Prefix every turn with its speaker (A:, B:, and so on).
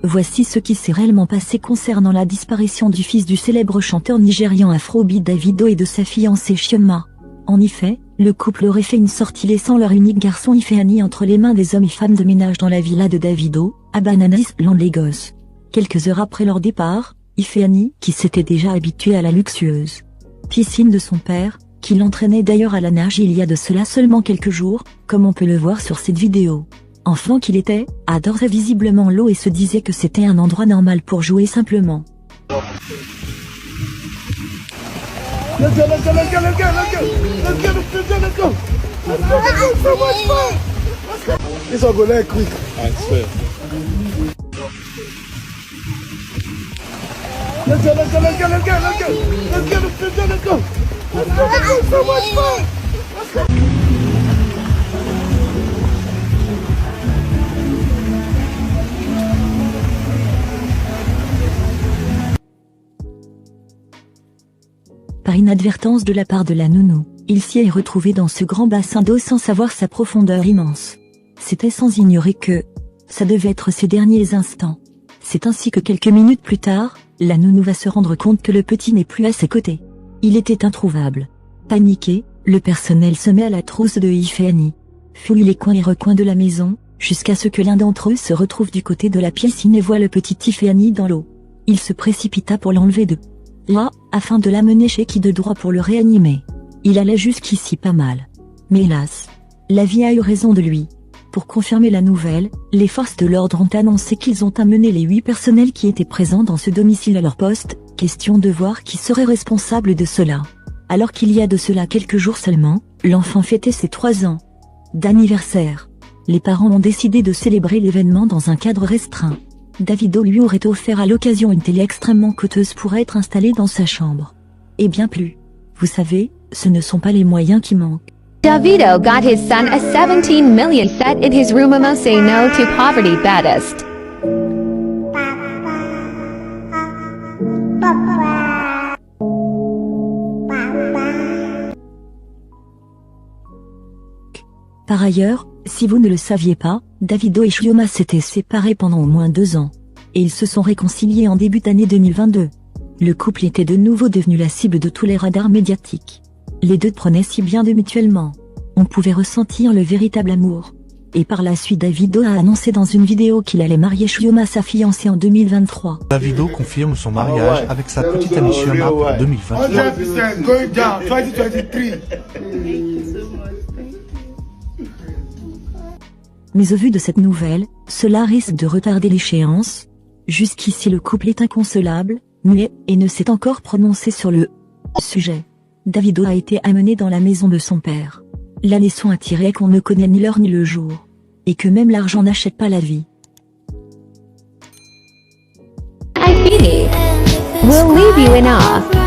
A: Voici ce qui s'est réellement passé concernant la disparition du fils du célèbre chanteur nigérian Afrobeat Davido et de sa fiancée Chioma. En effet, le couple aurait fait une sortie laissant leur unique garçon Ifeanyi entre les mains des hommes et femmes de ménage dans la villa de Davido, à Banana Island, Lagos. Quelques heures après leur départ, Ifeanyi, qui s'était déjà habitué à la luxueuse piscine de son père, qui l'entraînait d'ailleurs à la nage il y a de cela seulement quelques jours, comme on peut le voir sur cette vidéo. Enfant qu'il était, adorait visiblement l'eau et se disait que c'était un endroit normal pour jouer simplement.
B: Let's go, let's go, let's go, let's go, let's go, let's go, let's go, let's go, let's go, let's go, so much fun. Let's go. This all go that quick. I swear. Let's go, let's go, let's go, let's go, let's go, let's go, let's go, let's go, let's go, let's go, so much fun. Let's go.
A: Par inadvertance de la part de la nounou, il s'y est retrouvé dans ce grand bassin d'eau sans savoir sa profondeur immense. C'était sans ignorer que ça devait être ses derniers instants. C'est ainsi que quelques minutes plus tard, la nounou va se rendre compte que le petit n'est plus à ses côtés. Il était introuvable. Paniqué, le personnel se met à la trousse de Ifeanyi. Fouille les coins et recoins de la maison, jusqu'à ce que l'un d'entre eux se retrouve du côté de la piscine et voit le petit Ifeanyi dans l'eau. Il se précipita pour l'enlever de là, afin de l'amener chez qui de droit pour le réanimer. Il allait jusqu'ici pas mal. Mais hélas, la vie a eu raison de lui. Pour confirmer la nouvelle, les forces de l'ordre ont annoncé qu'ils ont amené les 8 personnels qui étaient présents dans ce domicile à leur poste, question de voir qui serait responsable de cela. Alors qu'il y a de cela quelques jours seulement, l'enfant fêtait ses 3 ans d'anniversaire. Les parents ont décidé de célébrer l'événement dans un cadre restreint. Davido lui aurait offert à l'occasion une télé extrêmement coûteuse pour être installée dans sa chambre. Et bien plus. Vous savez, ce ne sont pas les moyens qui manquent.
C: Davido got his son a 17 million set in his room. Say no to poverty baddest.
A: Par ailleurs, si vous ne le saviez pas, Davido et Chioma s'étaient séparés pendant au moins 2 ans. Et ils se sont réconciliés en début d'année 2022. Le couple était de nouveau devenu la cible de tous les radars médiatiques. Les deux prenaient si bien de mutuellement. On pouvait ressentir le véritable amour. Et par la suite Davido a annoncé dans une vidéo qu'il allait marier Chioma, sa fiancée, en 2023.
D: Davido confirme son mariage avec sa petite amie Chioma pour 2023.
B: 100% going down, 2023.
A: Mais au vu de cette nouvelle, cela risque de retarder l'échéance. Jusqu'ici le couple est inconsolable, muet, et ne s'est encore prononcé sur le sujet. Davido a été amené dans la maison de son père. La leçon à tirer est qu'on ne connaît ni l'heure ni le jour. Et que même l'argent n'achète pas la vie.
C: I feel it. We'll leave you in awe.